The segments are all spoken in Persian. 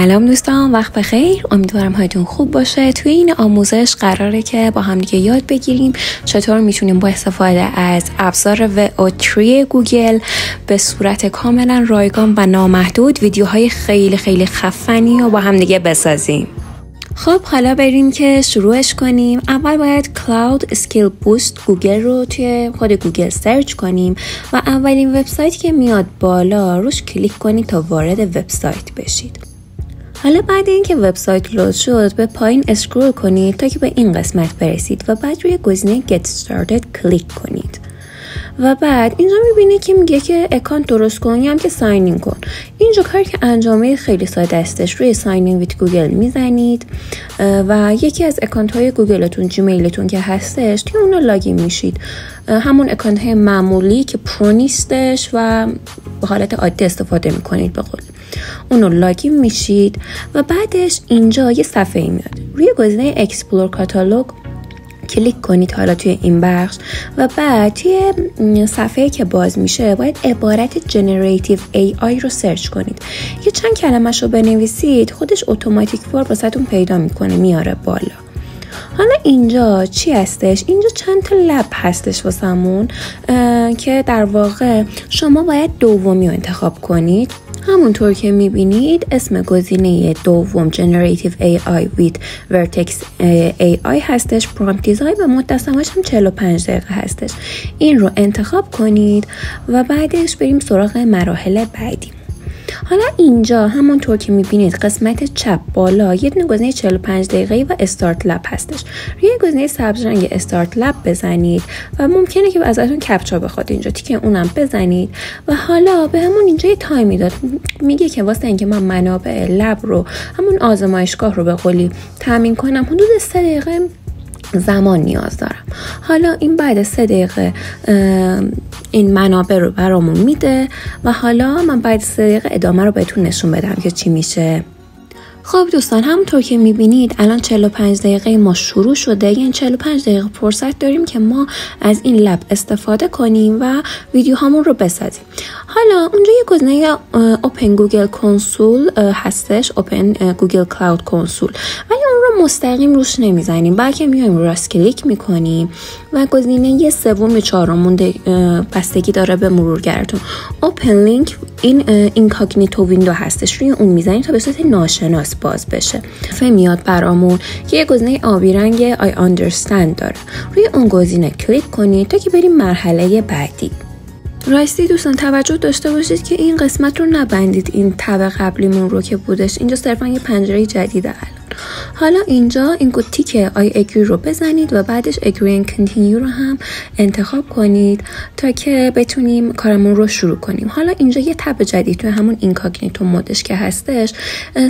سلام دوستان، وقت بخیر. امیدوارم حالتون خوب باشه. توی این آموزش قراره که با هم دیگه یاد بگیریم چطور میتونیم با استفاده از ابزار VO3 گوگل به صورت کاملا رایگان و نامحدود ویدیوهای خیلی خفنی رو با هم دیگه بسازیم. خب حالا بریم که شروعش کنیم. اول باید Cloud Skill Boost گوگل رو توی خود گوگل سرچ کنیم و اولین وبسایتی که میاد بالا روش کلیک کنید تا وارد وبسایت بشید. حالا بعد اینکه وبسایت لود شد به پایین اسکرول کنید تا که به این قسمت برسید و بعد روی گزینه Get Started کلیک کنید و بعد اینجا میبینید که میگه که اکانت درست کن یا هم که ساین این کن. اینجا کاری که انجامه خیلی ساده استش، روی ساین این ویت گوگل میزنید و یکی از اکانت های گوگلتون، جیمیلتون که هستش توی اون لاگین میشید. همون اکانت های معمولی که پرو نیستش و به حالت عادی استفاده میکنید به قول اونو لاگین میشید و بعدش اینجا یه صفحه میاد. روی گزینه اکسپلور کاتالوگ کلیک کنید حالا توی این بخش و بعد توی صفحه که باز میشه باید عبارت جنراتیو AI رو سرچ کنید. یه چند کلمش رو بنویسید، خودش اتوماتیک فور واسهتون پیدا میکنه، میاره بالا. حالا اینجا چی هستش؟ اینجا چند تا لب هستش واسمون که در واقع شما باید دومی رو انتخاب کنید. همونطور که میبینید اسم گزینه دوم Generative AI with Vertex AI هستش. Prompt Design و مدت زمانش هم 45 دقیقه هستش. این رو انتخاب کنید و بعدش بریم سراغ مراحل بعدی. حالا اینجا همونطور که میبینید قسمت چپ بالا یه دونه گزینه 45 دقیقه‌ای و استارت لب هستش. روی گزینه سبز رنگ استارت لب بزنید و ممکنه که ازتون کپچا بخواد، اینجا تیک اونم بزنید و حالا به همون اینجا یه تایمی داد. میگه که واسه اینکه من منابع لب رو، همون آزمایشگاه رو به قولی تامین کنم حدود 3 دقیقه زمان نیاز دارم. حالا این بعد 3 دقیقه این منابع رو برامون میده و حالا من بعد 3 دقیقه ادامه رو بهتون نشون بدم که چی میشه. خب دوستان، همونطور که میبینید الان 45 دقیقه ما شروع شده. یعنی 45 دقیقه فرصت داریم که ما از این لب استفاده کنیم و ویدیو همون رو بسازیم. حالا اونجا یه گزینه Open Google Console هستش، Open Google Cloud Console، ولی اون رو مستقیم روش نمیزنیم، بلکه میایم راست کلیک میکنیم و گزینه سوم یا چهارم بستگی داره به مرورگرتون Open Link این اینکاگنیتو ویندو هستش، روی اون میزنید تا به صورت ناشناس باز بشه. میاد برامون که یه گزینه آبی رنگ I understand داره، روی اون گزینه کلیک کنید تا که بریم مرحله بعدی. راستی دوستان توجه داشته باشید که این قسمت رو نبندید، این تب قبلیمون رو که بودش، اینجا صرفا یه پنجره جدیده الان. حالا اینجا این تیک I agree رو بزنید و بعدش agree and continue رو هم انتخاب کنید تا که بتونیم کارمون رو شروع کنیم. حالا اینجا یه تب جدید توی همون اینکاگنیتو مودش که هستش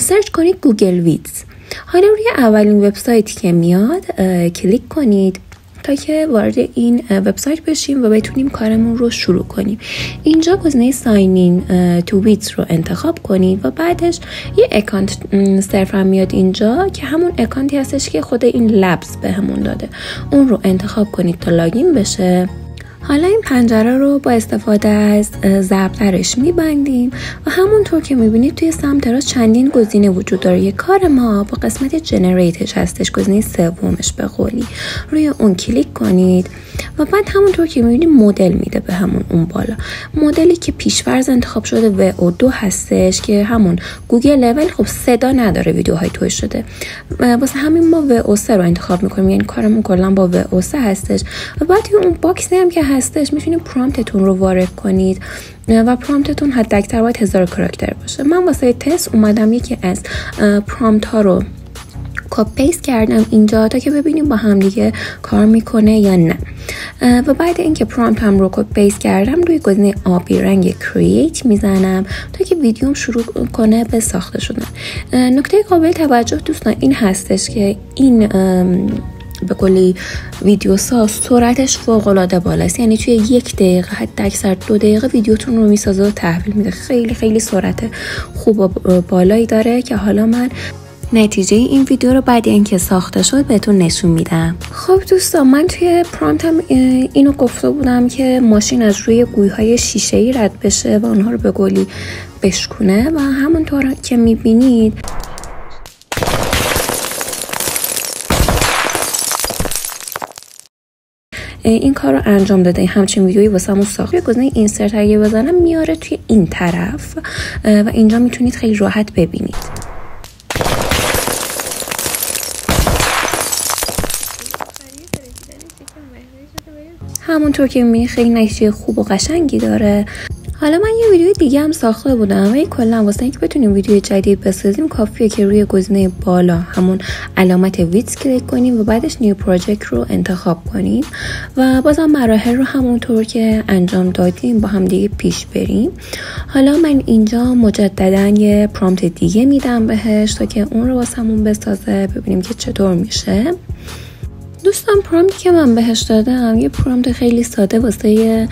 سرچ کنید گوگل ویدز. حالا روی اولین وبسایتی که میاد کلیک کنید تا که وارد این وبسایت بشیم و بتونیم کارمون رو شروع کنیم. اینجا گزینه ساین این تو ویدز رو انتخاب کنید و بعدش یه اکانت صرفا میاد اینجا که همون اکانتی هستش که خود این لبز بهمون داده. اون رو انتخاب کنید تا لاگین بشه. حالا این پنجره رو با استفاده از ضرب‌درش میبندیم و همونطور که میبینید توی سمت راست چندین گزینه وجود داره. یه کار ما با قسمت جنریتش هستش، گزینه سومش به قولی، روی اون کلیک کنید و بعد همونطور که میبینید مدل میده به همون اون بالا. مدلی که پیش‌فرض انتخاب شده VO2 هستش که همون گوگل، ولی خب صدا نداره، ویدیوهای توی شده، واسه همین ما VO3 رو انتخاب میکنیم. یعنی کارمون کلا با VO3 هستش و بعد توی اون باکسی هم که هستش میتونید پرامپتتون رو وارد کنید و پرامپتتون حد اکثر باید 1000 کاراکتر باشه. من واسه تست اومدم یکی از پرامپت ها رو کپی پیست کردم اینجا تا که ببینیم با هم دیگه کار میکنه یا نه. و بعد اینکه پرامپت هم رو کپی پیست کردم روی گزینه آبی رنگ کرییت میزنم تا که ویدیوم شروع کنه به ساخته شدن. نکته قابل توجه دوستان این هستش که این به کلی ویدیو ساز سرعتش فوق العاده بالاست. یعنی توی 1 دقیقه حتی اکثر 2 دقیقه ویدیوتون رو میسازه و تحویل میده. خیلی سرعت خوب و بالایی داره که حالا من نتیجه این ویدیو رو بعد اینکه ساخته شد بهتون نشون میدم. خب دوستان، من توی پرامپتم اینو گفته بودم که ماشین از روی گویهای شیشه‌ای رد بشه و اونها رو به قولی بشکونه و همونطور که میبینید این کار رو انجام داده. همچین ویدیویی واسمون ساخته. گزینه اینسرت اگه بزنم میاره توی این طرف و اینجا میتونید خیلی راحت ببینید. همونطور که میبینید خیلی نتیجه خوب و قشنگی داره. حالا من یه ویدیو دیگه هم ساخته بودم و کلا واسه اینکه بتونیم ویدیو جدید بسازیم کافیه که روی گزینه بالا همون علامت ویدز کلیک کنیم و بعدش نیو پروژکت رو انتخاب کنیم و بازم مراحل رو همونطور که انجام دادیم با هم دیگه پیش بریم. حالا من اینجا مجددا یه پرامپت دیگه میدم بهش تا که اون رو واسمون بسازه، ببینیم که چطور میشه. دوستان، پرامپتی که من بهش دادم یه پرامپت خیلی ساده واسه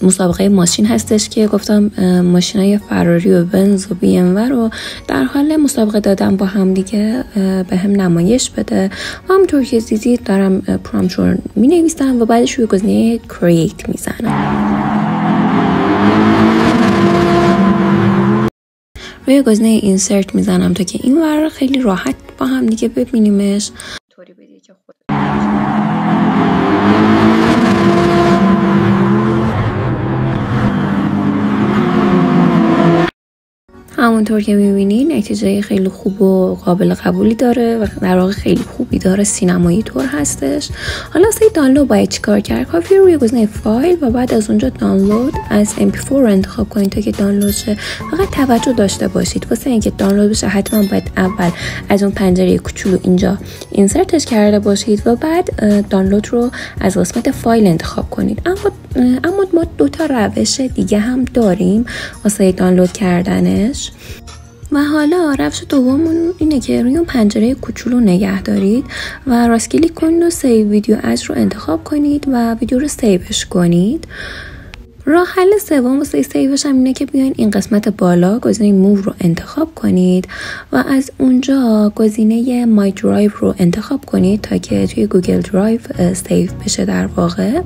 مسابقه ماشین هستش که گفتم ماشینای فراری و بنز و بی ام و رو در حال مسابقه دادم با هم دیگه به هم نمایش بده و همونطور که دیدید دارم پرامپت رو می نویسم و بعدش روی گزینه کرییت میزنم. روی گزینه اینسرت میزنم تا که این ور خیلی راحت با هم دیگه ببینیمش. طوری بدید که خود همونطور که میبینید نتیجه خیلی خوب و قابل قبولی داره و در واقع خیلی خوبی داره، سینمایی طور هستش. حالا واسه دانلود باید چیکار کرد؟ کافیه روی گزینه فایل و بعد از اونجا دانلود از MP4 رو انتخاب کنید تا که دانلود شه. فقط توجه داشته باشید واسه اینکه دانلود بشه حتما باید اول از اون پنجره کوچولو اینجا اینسرتش کرده باشید و بعد دانلود رو از قسمت فایل انتخاب کنید. اما ما دو تا روش دیگه هم داریم واسه دانلود کردنش و حالا روش دوممون اینه که روی اون پنجره کوچولو نگه دارید و راست کلیک کنید و سیو ویدیو از رو انتخاب کنید و ویدیو رو سیوش کنید. راه حل سوم واسه سیوش هم اینه که بیاین این قسمت بالا گزینه موو رو انتخاب کنید و از اونجا گزینه مای درایو رو انتخاب کنید تا که توی گوگل درایو سیو بشه. در واقع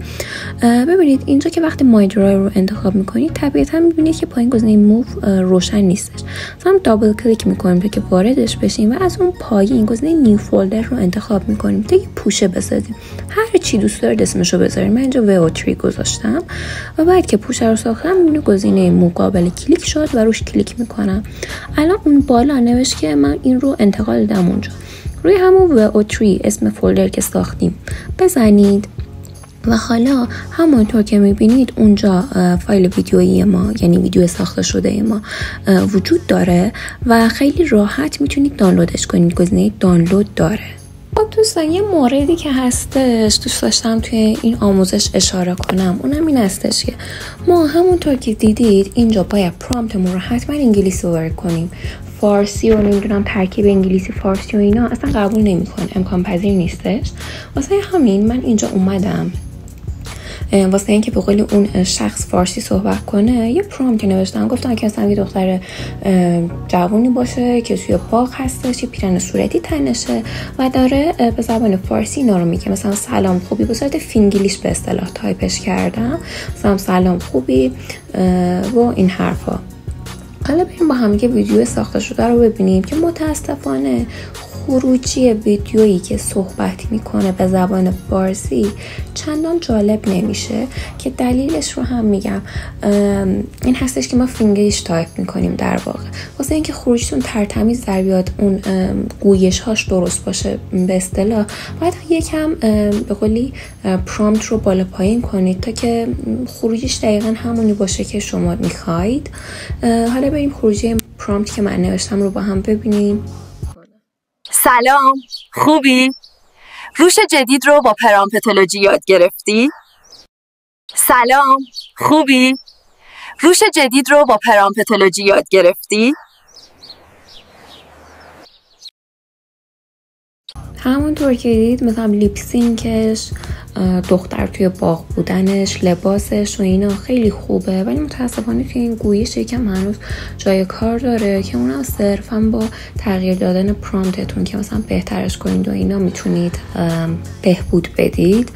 ببینید اینجا که وقتی مای درایو رو انتخاب میکنید طبیعتا میبینید که پایین گزینه موو روشن نیستش. مثلا دابل کلیک میکنیم تا که واردش بشیم و از اون پایین گزینه نیو فولدر رو انتخاب میکنیم تا که پوشه بسازیم. هر چی دوست دارید اسمشو بذارید. من اینجا VO3 گذاشتم و بعد که پوشه رو ساختم اینو گزینه مقابل کلیک شد و روش کلیک میکنم. الان اون بالا نوشت که من این رو انتقال دادم اونجا. روی همون VO3 اسم فولدر که ساختیم بزنید و حالا همونطور که میبینید اونجا فایل ویدیویی ما یعنی ویدیو ساخته شده ما وجود داره و خیلی راحت میتونید دانلودش کنید. گزینه دانلود داره. خب دوستان، یه موردی که هستش دوست داشتم توی این آموزش اشاره کنم، اونم این هستش که ما همونطور که دیدید اینجا باید پرامپتمون رو حتما انگلیسی وارد کنیم. فارسی و نمیدونم ترکیب انگلیسی فارسی و اینا اصلا قبول نمیکنه، امکان پذیر نیستش. واسه همین من اینجا اومدم واسه اینکه به قول اون شخص فارسی صحبت کنه یه پرامپتی نوشتم. گفتم که اصلا یه دختر جوانی باشه که توی باغ هستش، یه پیرن صورتی تنشه و داره به زبان فارسی اینا رو میگه. مثلا سلام خوبی، به صورت فینگلیش به اصطلاح تایپش کردم، مثلا سلام خوبی و این حرفا. حالا بریم با هم که ویدیو ساخته شده رو ببینیم که متاسفانه خروجی ویدیویی که صحبت میکنه به زبان فارسی چندان جالب نمیشه که دلیلش رو هم میگم. این هستش که ما فینگلیش تایپ میکنیم در واقع. واسه اینکه خروجیتون ترتمیز در بیاد، اون گویش هاش درست باشه به اصطلاح، باید یکم به قولی پرامپت رو بالا پایین کنید تا که خروجیش دقیقا همونی باشه که شما میخواید. حالا بریم خروجی پرامپت که من نوشتم رو با هم ببینیم. سلام، خوبی؟ روش جدید رو با پرامپتولوژی یاد گرفتی؟ سلام، خوبی؟ روش جدید رو با پرامپتولوژی یاد گرفتی؟ همونطور که دید مثلا لیپسینکش، دختر توی باغ بودنش، لباسش و اینا خیلی خوبه، ولی متاسفانه توی این گویش یکم هنوز جای کار داره که اونم صرفا با تغییر دادن پرامپتتون که مثلا بهترش کنید و اینا میتونید بهبود بدید.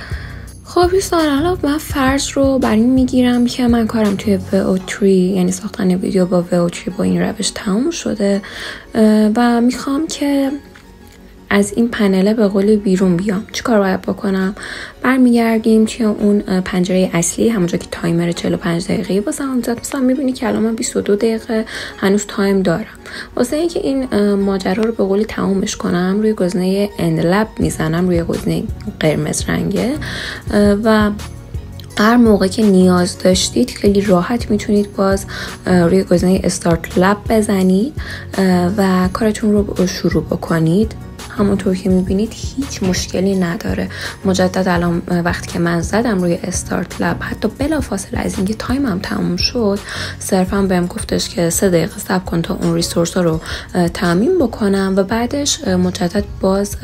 خب دوستان، الان من فرض رو بر این میگیرم که من کارم توی VO3 یعنی ساختن ویدیو با VO3 با این روش تموم شده و میخوام که از این پنله به قول بیرون بیام. چی کار باید بکنم؟ برمیگردیم توی اون پنجره اصلی، همونجا که تایمر 45 دقیقه واسه هم زد. مثلا میبینی که الان من 22 دقیقه هنوز تایم دارم. واسه اینکه این ماجرا رو به قولی تمومش کنم، روی گزینه اند لب میزنم، روی گزینه قرمز رنگه و هر موقع که نیاز داشتید خیلی راحت میتونید باز روی گزینه استارت لب بزنید و کارتون رو شروع بکنید. همونطور که میبینید هیچ مشکلی نداره. مجدد الان وقتی که من زدم روی استارت لب، حتی بلافاصله از اینکه تایمم تموم شد، صرفا بهم گفتش که 3 دقیقه صبر کن تا اون ریسورس رو تامین بکنم و بعدش مجدد باز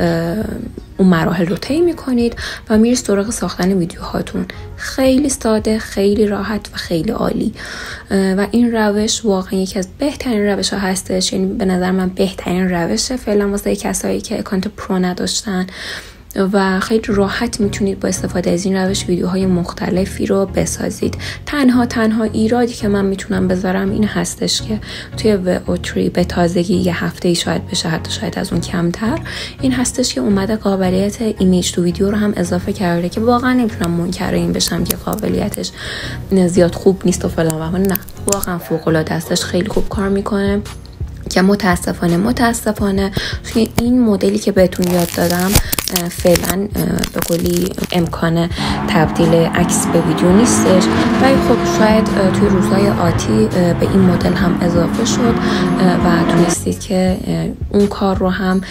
اون مراحل رو طی میکنید و میرید سراغ ساختن ویدیوهاتون. خیلی ساده، خیلی راحت و خیلی عالی و این روش واقعا یکی از بهترین روش ها هستش. یعنی به نظر من بهترین روشه فعلا واسه کسایی که اکانت پرو نداشتن و خیلی راحت میتونید با استفاده از این روش ویدیوهای مختلفی رو بسازید. تنها ایرادی که من میتونم بذارم این هستش که توی VO3 به تازگی یه هفته شاید بشه، حتی شاید از اون کمتر، این هستش که اومده قابلیت ایمیج تو ویدیو رو هم اضافه کرده که واقعا نمیتونم منکر این بشم که قابلیتش زیاد خوب نیست و فلان و نه، واقعا فوق العاده استش، خیلی خوب کار میکنه که متاسفانه توی این مدلی که بهتون یاد دادم فعلا به قولی امکان تبدیل عکس به ویدیو نیستش، ولی خب شاید توی روزهای آتی به این مدل هم اضافه شد و تونستید که اون کار رو هم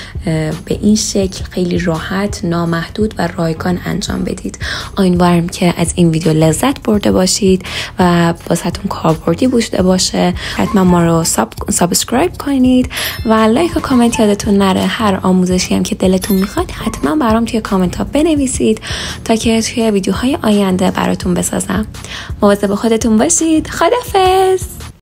به این شکل خیلی راحت، نامحدود و رایگان انجام بدید. امیدوارم که از این ویدیو لذت برده باشید و واسهتون کاربردی بوده باشه. حتما ما رو سابسکرایب کنید و لایک و کامنت یادتون نره. هر آموزشی هم که دلتون میخواد حتما برام توی کامنت ها بنویسید تا که توی ویدیوهای آینده براتون بسازم. مواظب خودتون باشید. خداحافظ.